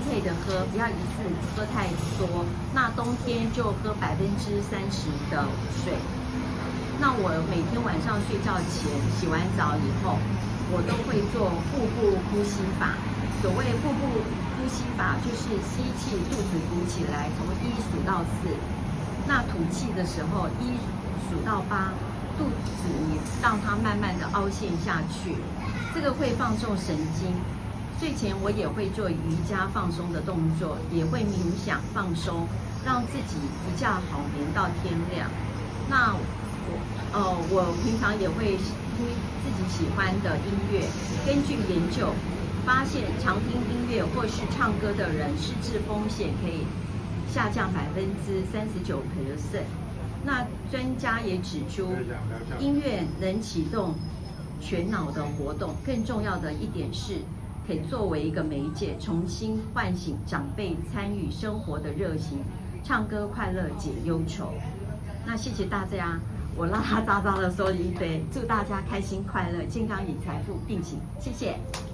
配的喝，不要一次喝太多。那冬天就喝30%的水。那我每天晚上睡觉前洗完澡以后，我都会做腹部呼吸法。所谓腹部呼吸法，就是吸气，肚子鼓起来，从1数到4。那吐气的时候，1数到8，肚子你让它慢慢的凹陷下去，这个会放松神经。睡前我也会做瑜伽放松的动作，也会冥想放松，让自己一觉好眠到天亮。那我平常也会听自己喜欢的音乐。根据研究发现，常听音乐或是唱歌的人，失智风险可以下降39%。那专家也指出，音乐能启动全脑的活动，更重要的一点是，可以作为一个媒介，重新唤醒长辈参与生活的热情，唱歌快乐解忧愁。那谢谢大家，我拉拉杂杂的说了一堆，祝大家开心快乐、健康与财富并行，谢谢。